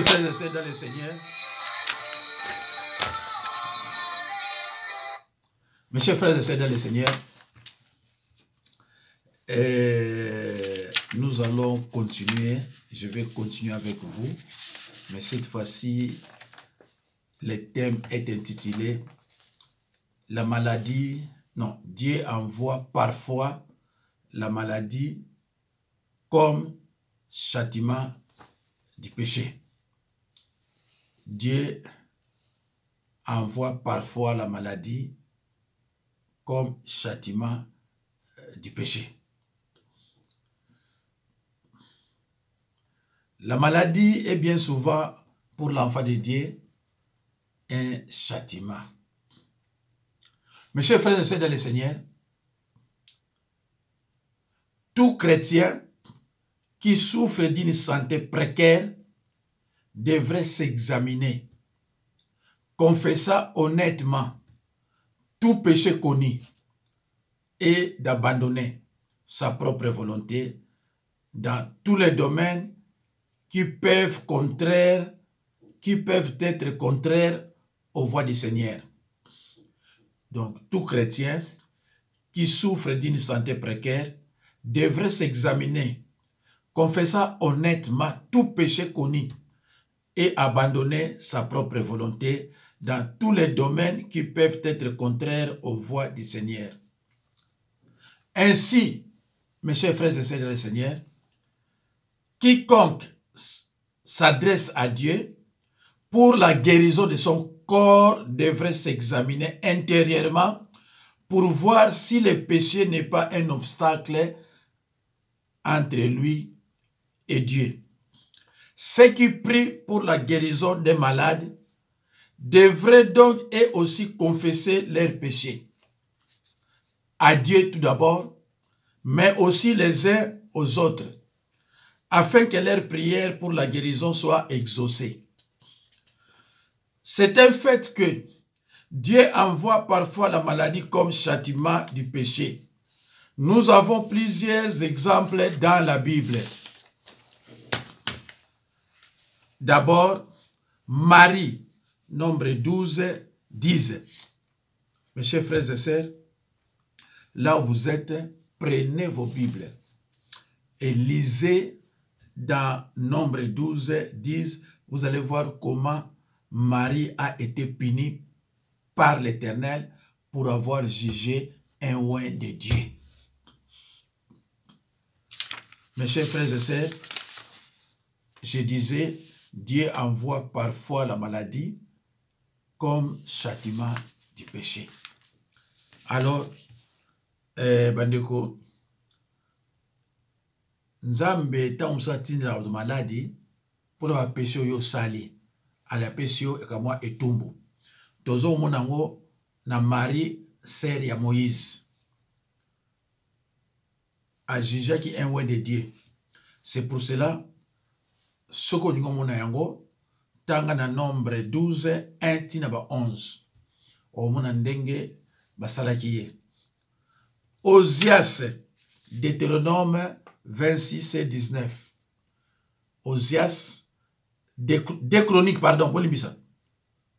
Frères et sœurs dans le Seigneur, mes chers frères et sœurs dans le Seigneur, nous allons continuer. Je vais continuer avec vous, mais cette fois-ci, le thème est intitulé la maladie. Non, Dieu envoie parfois la maladie comme châtiment du péché. Dieu envoie parfois la maladie comme châtiment du péché. La maladie est bien souvent, pour l'enfant de Dieu, un châtiment. Mes chers frères et sœurs dans le Seigneur, tout chrétien qui souffre d'une santé précaire devrait s'examiner, confessant honnêtement tout péché connu et d'abandonner sa propre volonté dans tous les domaines qui peuvent être contraires aux voies du Seigneur. Donc, tout chrétien qui souffre d'une santé précaire devrait s'examiner, confessant honnêtement tout péché connu et abandonner sa propre volonté dans tous les domaines qui peuvent être contraires aux voies du Seigneur. Ainsi, mes chers frères et sœurs dans le Seigneur, quiconque s'adresse à Dieu pour la guérison de son corps devrait s'examiner intérieurement pour voir si le péché n'est pas un obstacle entre lui et Dieu. Ceux qui prient pour la guérison des malades devraient donc eux aussi confesser leurs péchés à Dieu tout d'abord, mais aussi les uns aux autres, afin que leur prière pour la guérison soit exaucée. C'est un fait que Dieu envoie parfois la maladie comme châtiment du péché. Nous avons plusieurs exemples dans la Bible. D'abord, Marie, nombre 12, 10. Mes chers frères et sœurs, là où vous êtes, prenez vos Bibles et lisez dans nombre 12, 10. Vous allez voir comment Marie a été punie par l'Éternel pour avoir jugé un oint de Dieu. Mes chers frères et sœurs, je disais, Dieu envoie parfois la maladie comme châtiment du péché. Alors, bandeko, Nzambe tamusatini la maladie pour la péché yo sali, à la péché yo ekamwa etumbu. Tozo monango na Marie, sœur ya Moïse, a jugé qui est un oint de Dieu. C'est pour cela, ce qu'on dit comme yango, tanga na nombre 12, 1 tina ba 11. O mona ndenge basalaki ye. Osias, Deutéronome 26 et 19. Osias, des chroniques, pardon, Bolibisa.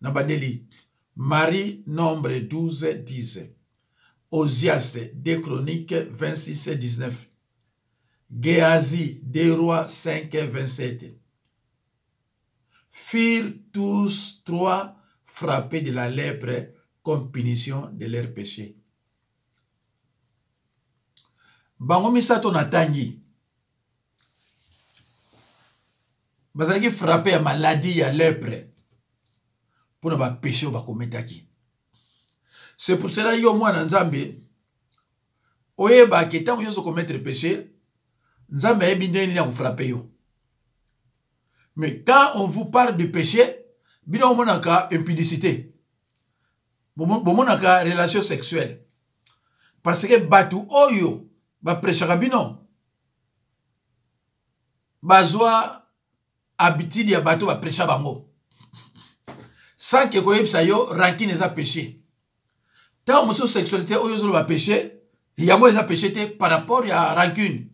Nabandeli. Marie, nombre 12, 10. Osias, des chroniques 26 et 19. Géasi, des rois 5 et 27. Firent tous trois frappés de la lèpre comme punition de leur péché. Bango misato natangi. Bazalaki frappé à maladie à lèpre pour ne pas pécher ou pas commettre. C'est pour cela yo moi na Nzambe oyeba ke tango yo so commettre péché Nzambe yebi ndeni na frapper yo. Mais quand on vous parle de péché, bino monaka impudicité. Monaka relation sexuelle. Parce que batu oyo ba prêchera bino. Bazwa habitude ya batu ba prêcha bango. Sans que koyebisa yo rancune eza péché. Tant moso sexualité oyo zo ba péché, yango eza péché te par rapport à rancune.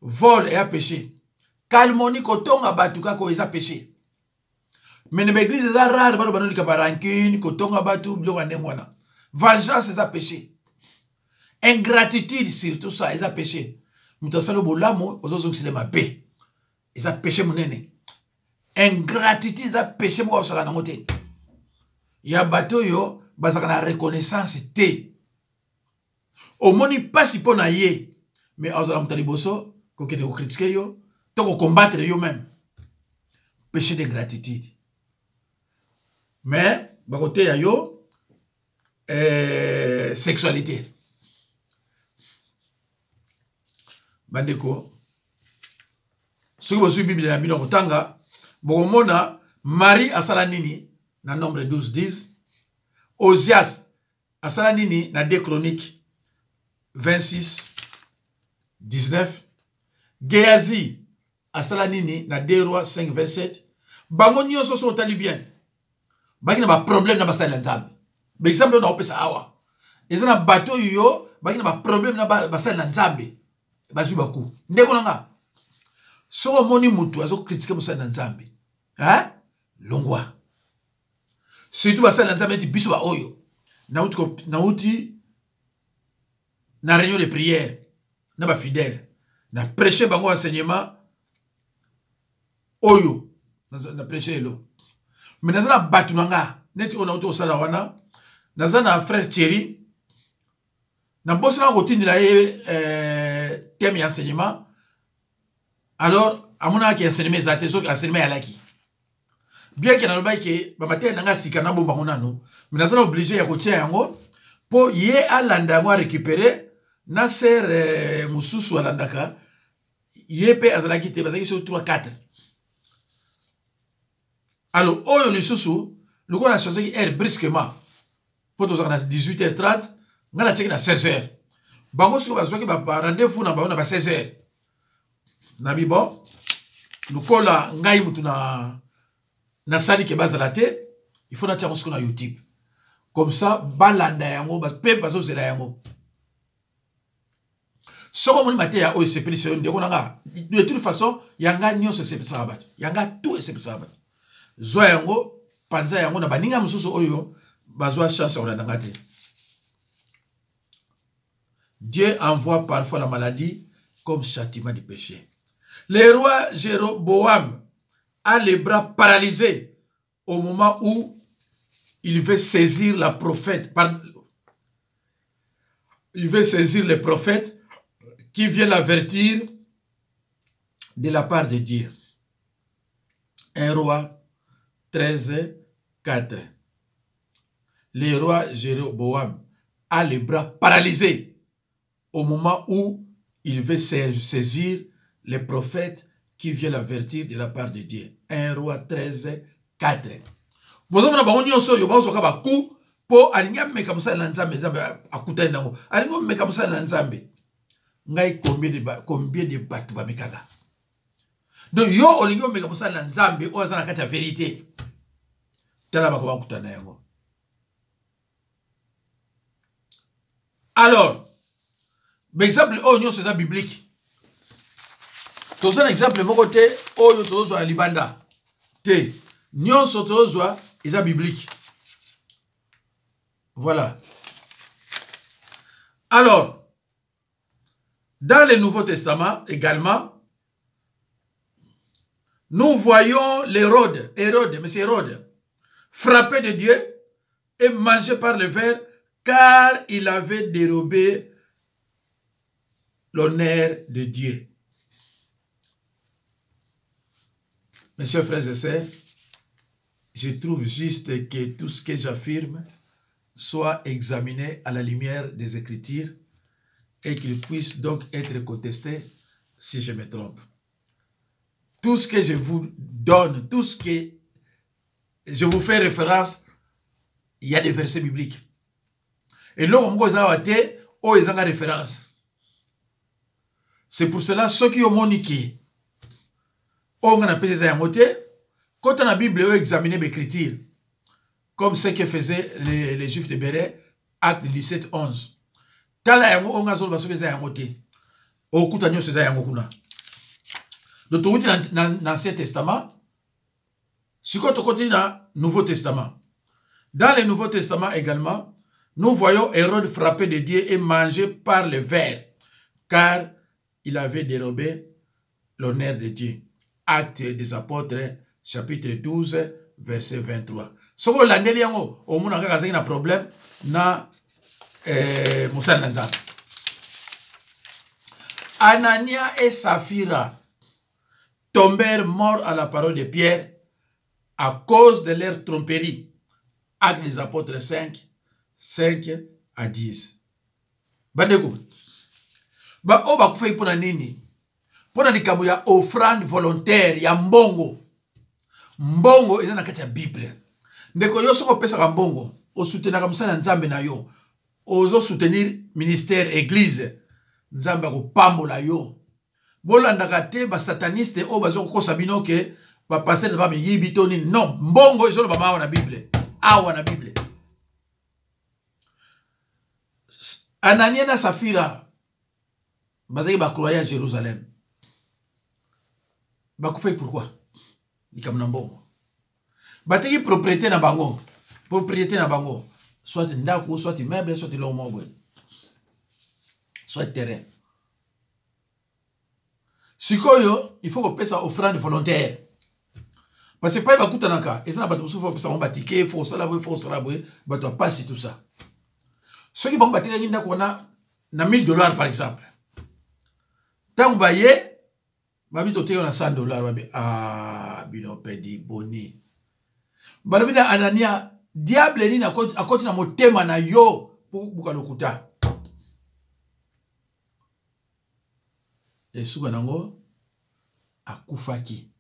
Vol est un péché. calmoni kotonga batuka ko eza péché. Mais les églises eza rare bano bano lika rancune kotonga batu biloko ndengwana. Vengeance eza péché. Ingratitude surtout ça eza péché. Mutasalo bolamo ozozo kisele mabe. Eza péché monene. Ingratitude eza péché mo osaka nango te. Ya bato yo bazaka na reconnaissance te. Omoni pasi pona ye. Mais ozala mutali boso ko kete ko critiquer yo, to ko combattre yo même. Péché d'ingratitude. Mais bakote ya yo sexualité. Bandeko soki bosu Bible na bino kotanga bokomona Marie asala nini na nombre 12:10, Osias asala nini na 2 Chroniques 26:19, Géasi asala nini na 2 Rois 5:27. Bango nyonso so otali bien baki na ba problème na basala nzambe. Par exemple na opesa awa eza na bato yo baki na ba problème na basala nzambe. Bazu baku ndeko nanga soko moni mutu azo critiquer musala nzambe longwa surtout basala nzambe ti biso ba oyo nauti na réunion de prière na ba fidèle na prêcher bango enseignement oyo na prêcher lo. Mais nazana batu nanga neti ona uti osala wana nazana frère Thierry na boss na kotindila thème enseignement. Alors amona ki enseignement ezate so enseignement alaki bien que na loba ke ba matin nanga sika na bomba nano mais nazana obligé ya kotia yango po ye alanda yango récupérer na ser mususu alandaka ye pe azalaki te bazaki sur 3-4. Alors oyo lisusu loko na changé air brusquement pour tous à 18h30 ngala teki na 16h. Bango siko bazwaki ba rendez-vous na ba 16h. Na bibo lukola ngai mutu na sali ke bazala te, il faut na tia mosiko na YouTube. Comme ça balanda yango ba pe bazo zela yango. Soko moni mate ya o sepelisa ndeko nanga de toute façon yanga nyonso sepelisa bato. Yanga tout sepelisa bato. Zo yango panza yango na baninga mususu oyo bazwa chance on a te. Dieu envoie parfois la maladie comme châtiment du péché. Le roi Jéroboam a les bras paralysés au moment où il veut saisir la prophète. Il veut saisir le prophète qui vient l'avertir de la part de Dieu. 1 roi 13:4. Le roi Jéroboam a les bras paralysés au moment où il veut saisir les prophètes qui vient l'avertir de la part de Dieu. 1 roi 13:4. Vous avez dit que vous avez dit po alinga meka musala nzambe nzambe akuta nango alinga meka musala nzambe ngai combien de bato ba mekaka. Donc yo olinga meka musala nzambe o azana kati ya vérité tala ba ko akuta na yango. Alors exemple oh nyo c'est ça biblique. Tous un exemple mon côté oh yo tozo a libanda te nyo so tozo est biblique. Voilà. Alors, dans le Nouveau Testament également, nous voyons Hérode, monsieur Hérode, frappé de Dieu et mangé par le ver, car il avait dérobé l'honneur de Dieu. Mes chers frères et sœurs, je trouve juste que tout ce que j'affirme soit examiné à la lumière des Écritures et qu'il puisse donc être contesté si je me trompe. Tout ce que je vous donne, tout ce que je vous fais référence, il y a des versets bibliques. Et là, on a une référence. C'est pour cela, ceux qui ont moniqué, on a appelé ça quand on a la Bible, on a examiné l'Écriture. Comme ce que faisaient les Juifs de Béret, acte 17-11. Donc, tu dans l'Ancien Testament, si tu continues dans le Nouveau Testament. Dans le Nouveau Testament également, nous voyons Hérode frappé de Dieu et mangé par le ver, car il avait dérobé l'honneur de Dieu. Actes des Apôtres, chapitre 12, verset 23. Ce que l'année yango, au monde a un problème na Moussa Nanza. Anania et Saphira tombèrent morts à la parole de Pierre à cause de leur tromperie. Actes des Apôtres 5, 5 à 10. Bandeko. Ba o ba kufai pona nini? Pona likambo ya offrande volontaire ya mbongo. Mbongo eza na kati ya Bible. Ndeko yo soko pesa ka mbongo, o soutenir musala nzambe na yo. Ozo soutenir ministère église. Nzambe ko pambola yo. Bolandaka te ba sataniste o bazo kosa bino ke ba pasteur ba yibi toni. Non, mbongo ezolo ba mawa na Bible. Awa na Bible. Anania na Saphira bazaki ba croyant à Jérusalem. Ba kufai pourquoi? Likam na mbongo. Bateki propriété na bango. Propriété na bango. Soit ndako, soit immeuble, soit l'homme. Soit terrain. Sikoyo, il faut qu'on paie ça offrande volontaire. Parce que pas il va coûter naka. Et ça n'a pas de souffle, il faut ça batiquer, il faut ça là, il faut ça là, il faut passer tout ça. Ceux qui vont bâtir une qu'on a $1000 par exemple. Tant que baye, babi toté on a $100, babi ah bino pedi boni. Babi na Anania diable ni na akoti na motema na yo pour buka lokuta. Et souganango akufaki.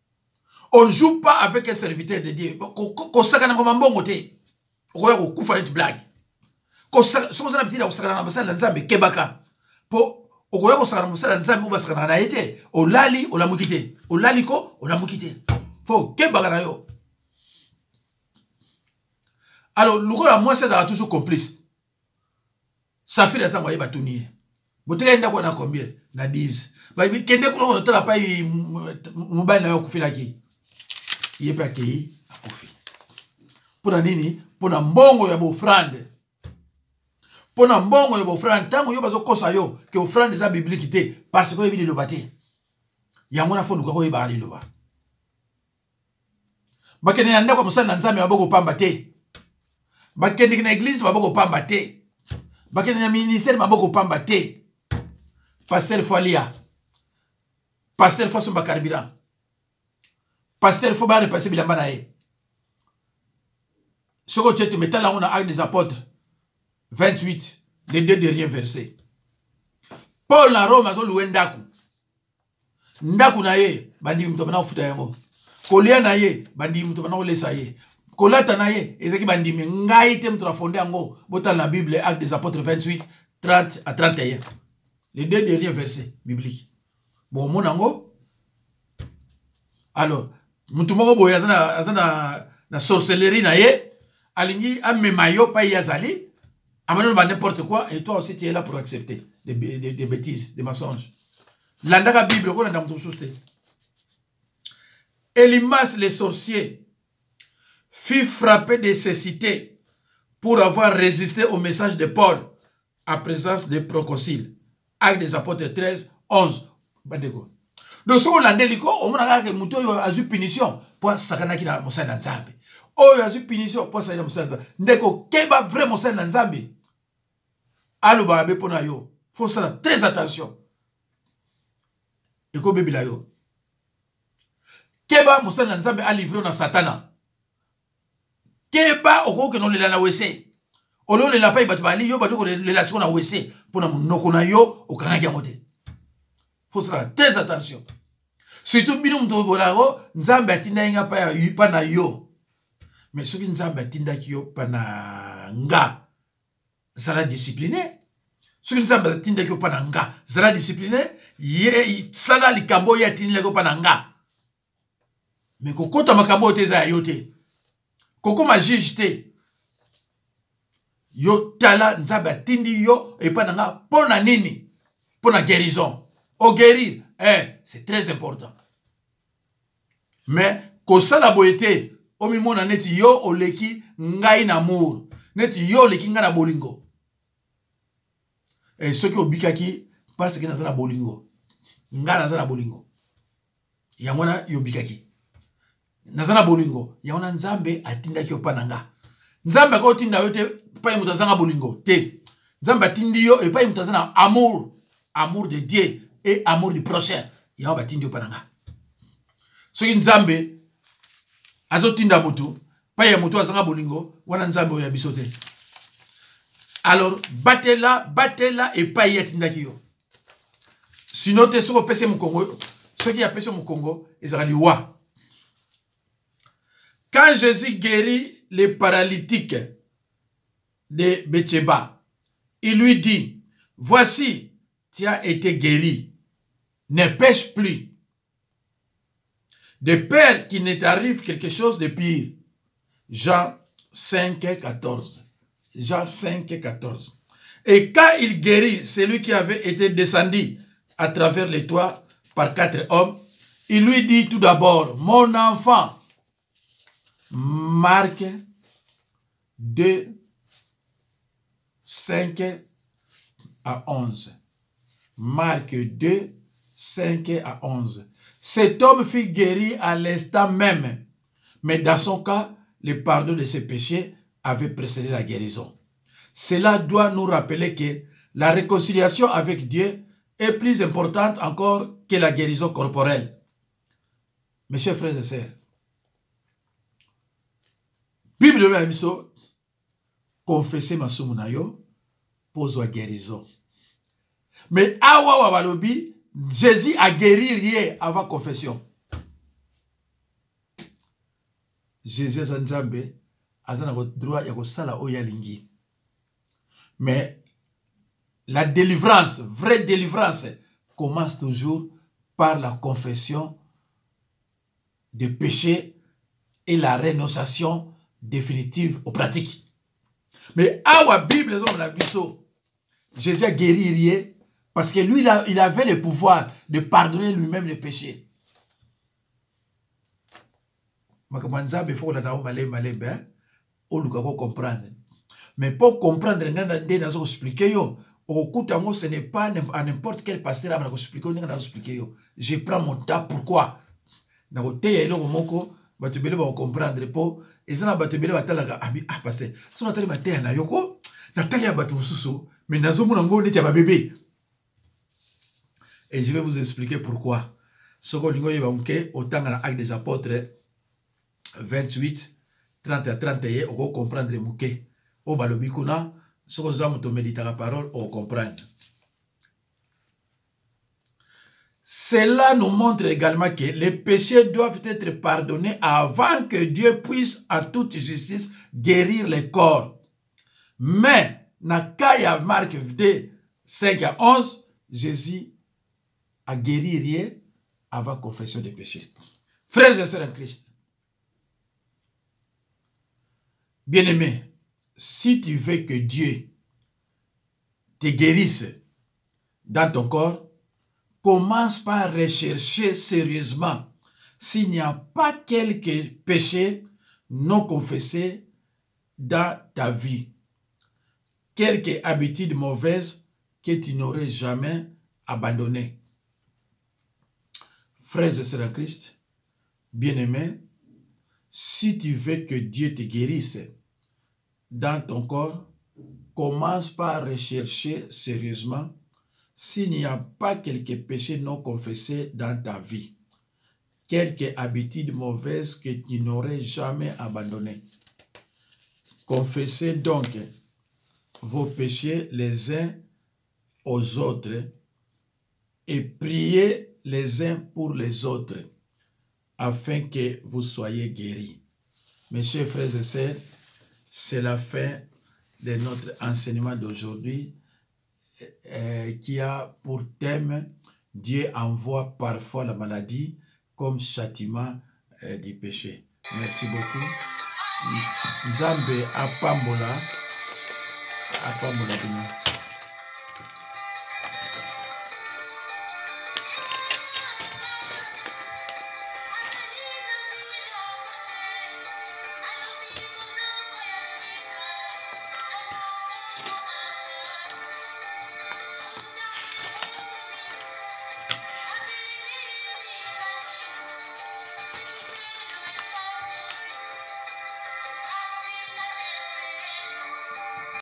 On ne joue pas avec un serviteur de Dieu. Ko sakana ko mambongo te. Ko ya ko kufa une blague. Ko sakana bitira ko sakana na basala nzambe kebaka. Po okoya ko sakana musala nzambe ko sakana na ete. Olali olamukite. Olali ko olamukite. Fo kebaka na yo. Alors, le moi, c'est toujours complice. Ça fait le temps que vous avez boteka ndako na combien? Na 10. Ba kende ko na tala pa mobile na yo kufila ki. Yepe akei akufi. Pona nini? Pona mbongo ya bofrande. Pona mbongo ya bofrande tango yo bazo kosa yo ke ofrande za biblique te parce que yebi lobate. Yango na fondu ko yeba ali loba. Ba kende ndako musana nzambe maboko pamba te. Bakende na église maboko pamba te. Bakende na ministère maboko pamba te. Pasteur Folia. Pasteur Fosumba Carburant. Pasteur Foba repasser bilamba na e. Soko tete metala on a Actes des Apôtres 28 les deux derniers versets. Paul na Rome azo loué ndaku. Ndaku na ye bandi mto bana ufuta yango. Kolia na ye bandi mto bana olesa ye. Kolata na ye ezaki bandi ngai te mto na fondé yango bota na Bible Actes des Apôtres 28 30 à 31. Les deux derniers versets bibliques. Bon monango. Alors, mutumoko boya na sorcellerie na ye alingi amemayo pa yazali amano ba n'importe quoi et toi aussi tu es là pour accepter des bêtises, des mensonges. Landaka Bible ko na mutu soste. Elimas le sorcier fut frappé de cécité pour avoir résisté au message de Paul à présence de Prococile. Actes des Apôtres 13, 11. Bandeko. Donc, si on l'a dit, on a dit que a eu punition pour sakana ki na mosala nzambe. Oh, a eu punition pour sakana mosala nzambe. Ndeko, keba vrai mosala nzambe. Alo ba be pona yo. Faut faire très attention. Eko bebila yo. Keba mosala nzambe a livré na satana. Keba oko ke non le la wese. Olo le la pa ibatu bali yo batu ko relation na wese pona monoko na yo o kanaki yangote. Faut faire très attention. Surtout bino mto bolaro nzambe atinda nga pa ya yupa na yo. Mais soki nzambe atinda ki yo pa na nga zala discipliné. Soki nzambe atinda ki yo pa na nga zala discipliné, ye sala likambo ya tinda ko pa na nga. Mais kokota makambo te za yote. Kokoma juge te. Yo tala nzambe atindi yo et pa na nga pona nini? Pona guérison. Au guérir, c'est très important. Mais kosala boyete omimona neti yo oleki ngai na amour. Neti yo oleki ngai na bolingo. Et ceux qui obikaki parce que nazana bolingo. Nga nazana bolingo. Yamona yobikaki. Nazana bolingo. Yamona nzambe atindaki opananga. Nzambe ko tinda yote pa mutazanga bolingo. Te. Nzambe atindi yo et pa mutazana amour. Amour de Dieu et amour du prochain. Yao batindi opananga. Soki nzambe azotinda mutu pa ya mutu azanga bolingo wana nzambe oya bisote. Alors batela et pa yatindaki yo. Sinon te soko pese mu Congo, ceux qui a pese mu Congo, ils allaient wa. Quand Jésus guérit les paralytiques de Betsheba, il lui dit, voici, tu as été guéri, ne pêche plus. De peur qu'il ne t'arrive quelque chose de pire. Jean 5, 14. Jean 5, 14. Et quand il guérit celui qui avait été descendu à travers les toits par 4 hommes, il lui dit tout d'abord, mon enfant, Marc 2, 5 à 11. Marc 2, 5 à 11. Cet homme fut guéri à l'instant même, mais dans son cas, le pardon de ses péchés avait précédé la guérison. Cela doit nous rappeler que la réconciliation avec Dieu est plus importante encore que la guérison corporelle. Mes chers frères et sœurs, Bible de l'Amiso, confessez ma soumunayo, pose la guérison. Mais awa wabalobi, Jésus a guéri rien avant confession. Jésus Zanzambe a droit de sala oyalingi. Mais la délivrance, vraie délivrance, commence toujours par la confession de péché et la rénonciation définitive aux pratiques. Mais awa Bible Jésus a guéri rien parce que lui, il avait le pouvoir de pardonner lui-même les péchés. Il faut comprendre. Mais pour comprendre, ce n'est pas à n'importe quel pasteur qui expliquer. Je prends mon temps. Pourquoi? Comprendre po ezana batebele batalaka ah pasteur so natali mateya na yoko natali ya bato mususu mais nazomona ngo neti ya babébé. Et je vais vous expliquer pourquoi. Soko lingo yeba mke otanga na Actes des Apôtres 28 30 à 31 oko comprendre muke o balobi kuna soko zamu to méditer la parole o comprendre. Cela nous montre également que les péchés doivent être pardonnés avant que Dieu puisse en toute justice guérir les corps. Mais, dans Kaya Marc 2, 5 à 11, Jésus a guéri rien avant confession des péchés. Frères et sœurs en Christ, bien-aimés, si tu veux que Dieu te guérisse dans ton corps, commence par rechercher sérieusement s'il n'y a pas quelques péchés non confessés dans ta vie, quelques habitudes mauvaises que tu n'aurais jamais abandonnées. Frères et sœurs en Christ, bien-aimés, si tu veux que Dieu te guérisse dans ton corps, commence par rechercher sérieusement s'il n'y a pas quelques péchés non confessés dans ta vie, quelques habitudes mauvaises que tu n'aurais jamais abandonnées. Confessez donc vos péchés les uns aux autres et priez les uns pour les autres afin que vous soyez guéris. Mes chers frères et sœurs, c'est la fin de notre enseignement d'aujourd'hui qui a pour thème Dieu envoie parfois la maladie comme châtiment du péché. Merci beaucoup. Nzambe apambola bino.